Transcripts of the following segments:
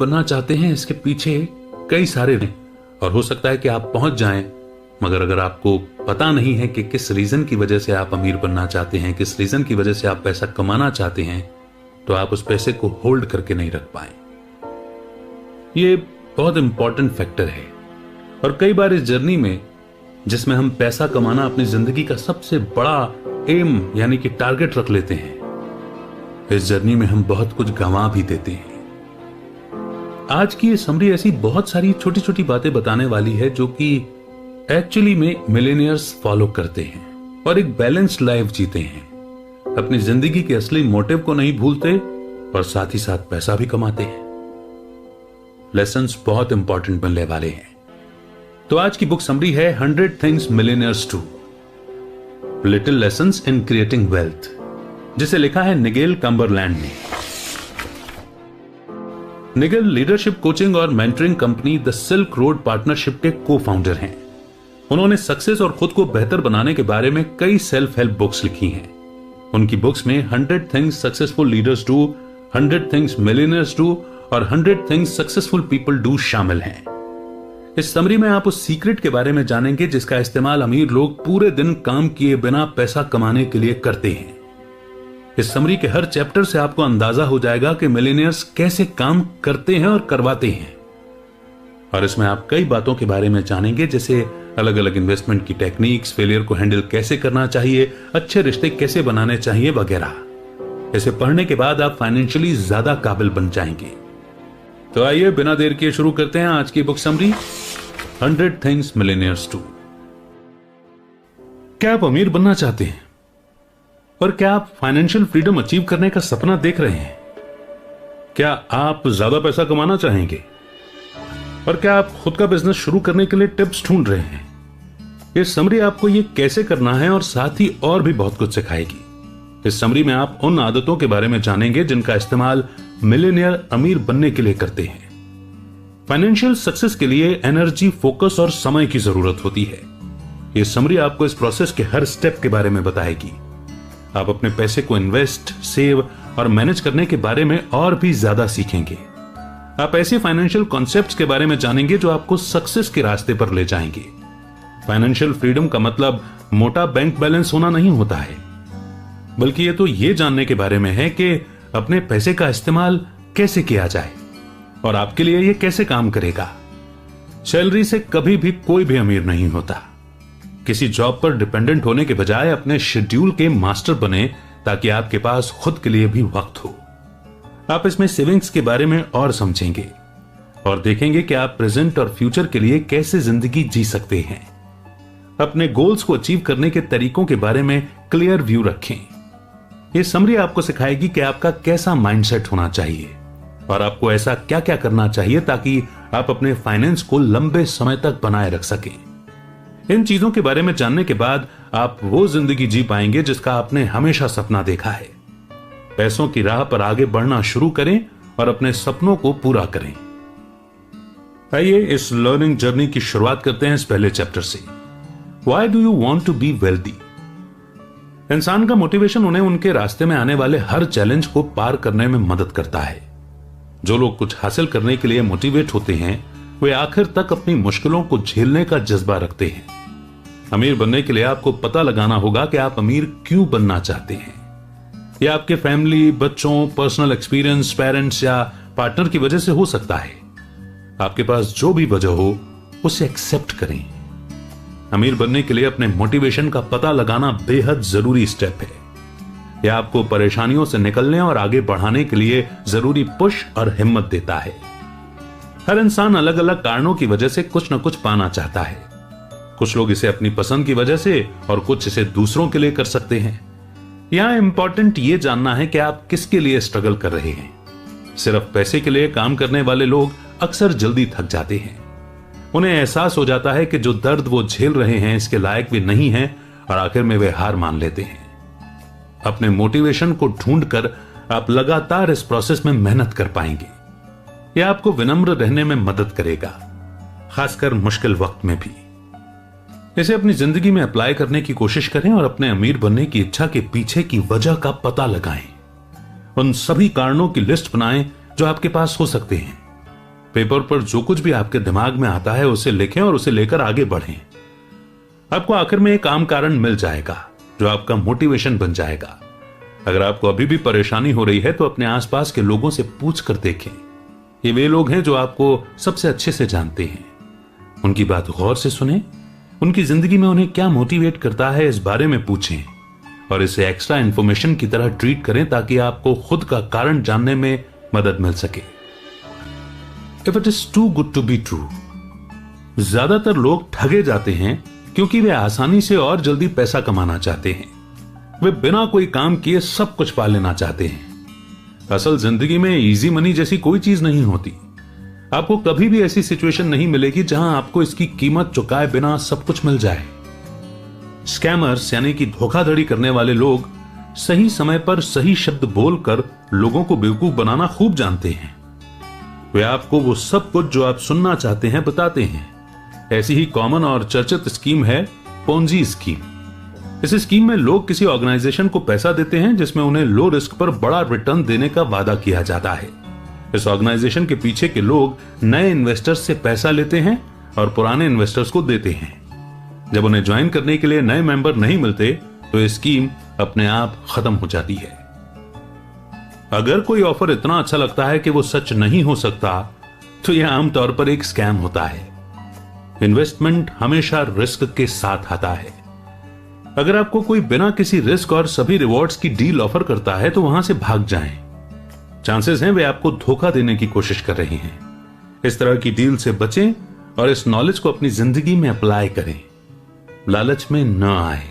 बनना चाहते हैं इसके पीछे कई सारे हैं और हो सकता है कि आप पहुंच जाएं, मगर अगर आपको पता नहीं है कि किस रीजन की वजह से आप अमीर बनना चाहते हैं, किस रीजन की वजह से आप पैसा कमाना चाहते हैं, तो आप उस पैसे को होल्ड करके नहीं रख पाए। ये बहुत इंपॉर्टेंट फैक्टर है और कई बार इस जर्नी में जिसमें हम पैसा कमाना अपनी जिंदगी का सबसे बड़ा एम यानी कि टारगेट रख लेते हैं, इस जर्नी में हम बहुत कुछ गंवा भी देते हैं। आज की ये समरी ऐसी बहुत सारी छोटी छोटी बातें बताने वाली है जो कि एक्चुअली में मिलेनियर्स फॉलो करते हैं और एक बैलेंस्ड लाइफ जीते हैं, अपनी जिंदगी के असली मोटिव को नहीं भूलते और साथ ही साथ पैसा भी कमाते हैं। लेसन्स बहुत इंपॉर्टेंट बनने वाले हैं। तो आज की बुक समरी है 100 things millionaires do, little lessons in creating wealth, जिसे लिखा है निगेल कम्बरलैंड ने। निगेल लीडरशिप कोचिंग और mentoring company the silk road partnership के को फाउंडर हैं। उन्होंने सक्सेस और खुद को बेहतर बनाने के बारे में कई सेल्फ हेल्प बुक्स लिखी हैं। उनकी बुक्स में 100 things successful leaders do, 100 things millionaires do और 100 थिंग्स सक्सेसफुल पीपल डू शामिल हैं। इस समरी में आप उस सीक्रेट के बारे में जानेंगे जिसका इस्तेमाल अमीर लोग पूरे दिन काम किए बिना पैसा कमाने के लिए करते हैं। इस समरी के हर चैप्टर से आपको अंदाजा हो जाएगा कि मिलेनियर्स कैसे काम करते हैं और करवाते हैं। और इसमें आप कई बातों के बारे में जानेंगे, जैसे अलग अलग इन्वेस्टमेंट की टेक्निक्स, फेलियर को हैंडल कैसे करना चाहिए, अच्छे रिश्ते कैसे बनाने चाहिए वगैरह। इसे पढ़ने के बाद आप फाइनेंशियली ज्यादा काबिल बन जाएंगे। तो आइए बिना देर किए शुरू करते हैं आज की book summary 100 things millionaires do. क्या आप अमीर बनना चाहते हैं? और क्या आप फाइनेंशियल फ्रीडम अचीव करने का सपना देख रहे हैं? क्या आप ज्यादा पैसा कमाना चाहेंगे? और क्या आप खुद का बिजनेस शुरू करने के लिए टिप्स ढूंढ रहे हैं? ये समरी आपको ये कैसे करना है और साथ ही और भी बहुत कुछ सिखाएगी। इस समरी में आप उन आदतों के बारे में जानेंगे जिनका इस्तेमाल मिलेनियर अमीर बनने के लिए करते हैं। फाइनेंशियल सक्सेस के लिए एनर्जी, फोकस और समय की जरूरत होती है। यह समरी आपको इस प्रोसेस के हर स्टेप के बारे में बताएगी। आप अपने पैसे को इन्वेस्ट, सेव और मैनेज करने के बारे में और भी ज्यादा सीखेंगे। आप ऐसे फाइनेंशियल कॉन्सेप्ट्स के बारे में जानेंगे जो आपको सक्सेस के रास्ते पर ले जाएंगे। फाइनेंशियल फ्रीडम का मतलब मोटा बैंक बैलेंस होना नहीं होता है, बल्कि ये तो ये जानने के बारे में है कि अपने पैसे का इस्तेमाल कैसे किया जाए और आपके लिए ये कैसे काम करेगा। सैलरी से कभी भी कोई भी अमीर नहीं होता। किसी जॉब पर डिपेंडेंट होने के बजाय अपने शेड्यूल के मास्टर बने ताकि आपके पास खुद के लिए भी वक्त हो। आप इसमें सेविंग्स के बारे में और समझेंगे और देखेंगे कि आप प्रेजेंट और फ्यूचर के लिए कैसे जिंदगी जी सकते हैं। अपने गोल्स को अचीव करने के तरीकों के बारे में क्लियर व्यू रखें। यह समरी आपको सिखाएगी कि आपका कैसा माइंडसेट होना चाहिए और आपको ऐसा क्या क्या करना चाहिए ताकि आप अपने फाइनेंस को लंबे समय तक बनाए रख सकें। इन चीजों के बारे में जानने के बाद आप वो जिंदगी जी पाएंगे जिसका आपने हमेशा सपना देखा है। पैसों की राह पर आगे बढ़ना शुरू करें और अपने सपनों को पूरा करें। आइए इस लर्निंग जर्नी की शुरुआत करते हैं इस पहले चैप्टर से। Why do you want to be wealthy? इंसान का मोटिवेशन उन्हें उनके रास्ते में आने वाले हर चैलेंज को पार करने में मदद करता है। जो लोग कुछ हासिल करने के लिए मोटिवेट होते हैं वे आखिर तक अपनी मुश्किलों को झेलने का जज्बा रखते हैं। अमीर बनने के लिए आपको पता लगाना होगा कि आप अमीर क्यों बनना चाहते हैं। यह आपके फैमिली, बच्चों, पर्सनल एक्सपीरियंस, पेरेंट्स या पार्टनर की वजह से हो सकता है। आपके पास जो भी वजह हो उसे एक्सेप्ट करें। अमीर बनने के लिए अपने मोटिवेशन का पता लगाना बेहद जरूरी स्टेप है। यह आपको परेशानियों से निकलने और आगे बढ़ाने के लिए जरूरी पुश और हिम्मत देता है। हर इंसान अलग अलग कारणों की वजह से कुछ न कुछ पाना चाहता है। कुछ लोग इसे अपनी पसंद की वजह से और कुछ इसे दूसरों के लिए कर सकते हैं। यहां इंपॉर्टेंट ये जानना है कि आप किसके लिए स्ट्रगल कर रहे हैं। सिर्फ पैसे के लिए काम करने वाले लोग अक्सर जल्दी थक जाते हैं। उन्हें एहसास हो जाता है कि जो दर्द वो झेल रहे हैं इसके लायक भी नहीं है और आखिर में वे हार मान लेते हैं। अपने मोटिवेशन को ढूंढकर आप लगातार इस प्रोसेस में मेहनत कर पाएंगे। यह आपको विनम्र रहने में मदद करेगा, खासकर मुश्किल वक्त में भी। इसे अपनी जिंदगी में अप्लाई करने की कोशिश करें और अपने अमीर बनने की इच्छा के पीछे की वजह का पता लगाएं। उन सभी कारणों की लिस्ट बनाएं जो आपके पास हो सकते हैं। पेपर पर जो कुछ भी आपके दिमाग में आता है उसे लिखें और उसे लेकर आगे बढ़ें। आपको आखिर में एक काम कारण मिल जाएगा जो आपका मोटिवेशन बन जाएगा। अगर आपको अभी भी परेशानी हो रही है तो अपने आसपास के लोगों से पूछ कर देखें। ये वे लोग हैं जो आपको सबसे अच्छे से जानते हैं। उनकी बात गौर से सुनें, उनकी जिंदगी में उन्हें क्या मोटिवेट करता है इस बारे में पूछें और इसे एक्स्ट्रा इंफॉर्मेशन की तरह ट्रीट करें ताकि आपको खुद का कारण जानने में मदद मिल सके। If it is too good to be true, ज्यादातर लोग ठगे जाते हैं क्योंकि वे आसानी से और जल्दी पैसा कमाना चाहते हैं। वे बिना कोई काम किए सब कुछ पा लेना चाहते हैं। असल जिंदगी में इजी मनी जैसी कोई चीज नहीं होती। आपको कभी भी ऐसी सिचुएशन नहीं मिलेगी जहां आपको इसकी कीमत चुकाए बिना सब कुछ मिल जाए। स्कैमर्स यानी कि धोखाधड़ी करने वाले लोग सही समय पर सही शब्द बोलकर लोगों को बेवकूफ बनाना खूब जानते हैं। वे आपको वो सब कुछ जो आप सुनना चाहते हैं बताते हैं। ऐसी ही कॉमन और चर्चित स्कीम है पोंजी स्कीम। इस स्कीम में लोग किसी ऑर्गेनाइजेशन को पैसा देते हैं जिसमें उन्हें लो रिस्क पर बड़ा रिटर्न देने का वादा किया जाता है। इस ऑर्गेनाइजेशन के पीछे के लोग नए इन्वेस्टर्स से पैसा लेते हैं और पुराने इन्वेस्टर्स को देते हैं। जब उन्हें ज्वाइन करने के लिए नए मेंबर नहीं मिलते तो ये स्कीम अपने आप खत्म हो जाती है। अगर कोई ऑफर इतना अच्छा लगता है कि वो सच नहीं हो सकता तो यह आमतौर पर एक स्कैम होता है। इन्वेस्टमेंट हमेशा रिस्क के साथ आता है। अगर आपको कोई बिना किसी रिस्क और सभी रिवॉर्ड्स की डील ऑफर करता है तो वहां से भाग जाएं। चांसेस हैं वे आपको धोखा देने की कोशिश कर रहे हैं। इस तरह की डील से बचें और इस नॉलेज को अपनी जिंदगी में अप्लाई करें। लालच में न आए।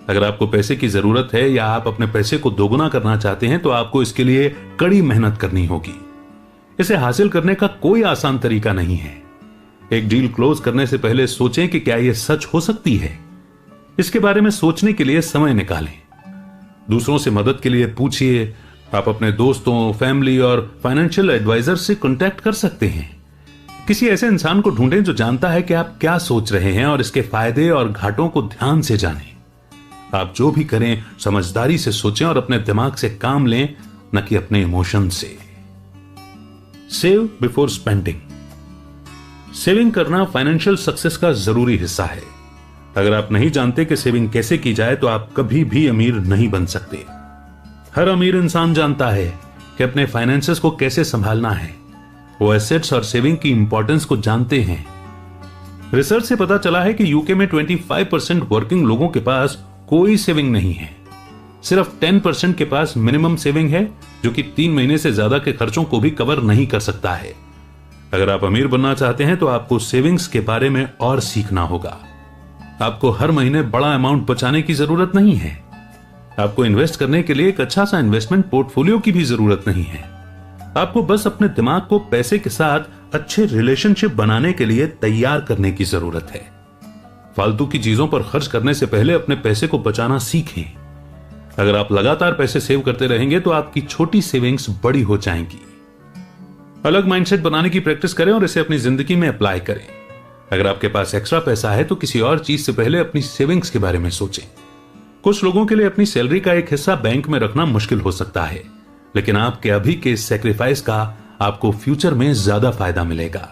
अगर आपको पैसे की जरूरत है या आप अपने पैसे को दोगुना करना चाहते हैं तो आपको इसके लिए कड़ी मेहनत करनी होगी। इसे हासिल करने का कोई आसान तरीका नहीं है। एक डील क्लोज करने से पहले सोचें कि क्या यह सच हो सकती है। इसके बारे में सोचने के लिए समय निकालें। दूसरों से मदद के लिए पूछिए। आप अपने दोस्तों, फैमिली और फाइनेंशियल एडवाइजर से कांटेक्ट कर सकते हैं। किसी ऐसे इंसान को ढूंढें जो जानता है कि आप क्या सोच रहे हैं और इसके फायदे और घाटों को ध्यान से जानें। आप जो भी करें समझदारी से सोचें और अपने दिमाग से काम लें, न कि अपने इमोशन से। Save before spending. सेविंग करना फाइनेंशियल सक्सेस का जरूरी हिस्सा है। अगर आप नहीं जानते कि सेविंग कैसे की जाए तो आप कभी भी अमीर नहीं बन सकते। हर अमीर इंसान जानता है कि अपने फाइनेंसेस को कैसे संभालना है। वो एसेट्स और सेविंग की इंपॉर्टेंस को जानते हैं। रिसर्च से पता चला है कि यूके में 25% वर्किंग लोगों के पास कोई सेविंग नहीं है। सिर्फ 10% के पास मिनिमम सेविंग है जो कि 3 महीने से ज्यादा के खर्चों को भी कवर नहीं कर सकता है। अगर आप अमीर बनना चाहते हैं तो आपको सेविंग्स के बारे में और सीखना होगा। आपको हर महीने बड़ा अमाउंट बचाने की जरूरत नहीं है। आपको इन्वेस्ट करने के लिए एक अच्छा सा इन्वेस्टमेंट पोर्टफोलियो की भी जरूरत नहीं है। आपको बस अपने दिमाग को पैसे के साथ अच्छे रिलेशनशिप बनाने के लिए तैयार करने की जरूरत है। फालतू की चीजों पर खर्च करने से पहले अपने पैसे को बचाना सीखें। अगर आप लगातार पैसे सेव करते रहेंगे तो आपकी छोटी सेविंग्स बड़ी हो जाएंगी। अलग माइंडसेट बनाने की प्रैक्टिस करें और इसे अपनी जिंदगी में अप्लाई करें। अगर आपके पास एक्स्ट्रा पैसा है तो किसी और चीज से पहले अपनी सेविंग्स के बारे में सोचें। कुछ लोगों के लिए अपनी सैलरी का एक हिस्सा बैंक में रखना मुश्किल हो सकता है, लेकिन आपके अभी के सैक्रिफाइस का आपको फ्यूचर में ज्यादा फायदा मिलेगा।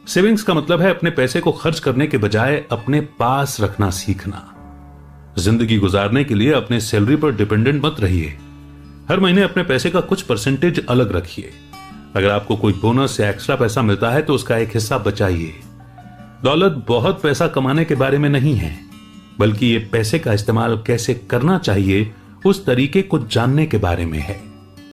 सेविंग्स का मतलब है अपने पैसे को खर्च करने के बजाय अपने पास रखना सीखना। जिंदगी गुजारने के लिए अपने सैलरी पर डिपेंडेंट मत रहिए। हर महीने अपने पैसे का कुछ परसेंटेज अलग रखिए। अगर आपको कोई बोनस या एक्स्ट्रा पैसा मिलता है तो उसका एक हिस्सा बचाइए। दौलत बहुत पैसा कमाने के बारे में नहीं है, बल्कि ये पैसे का इस्तेमाल कैसे करना चाहिए उस तरीके को जानने के बारे में है।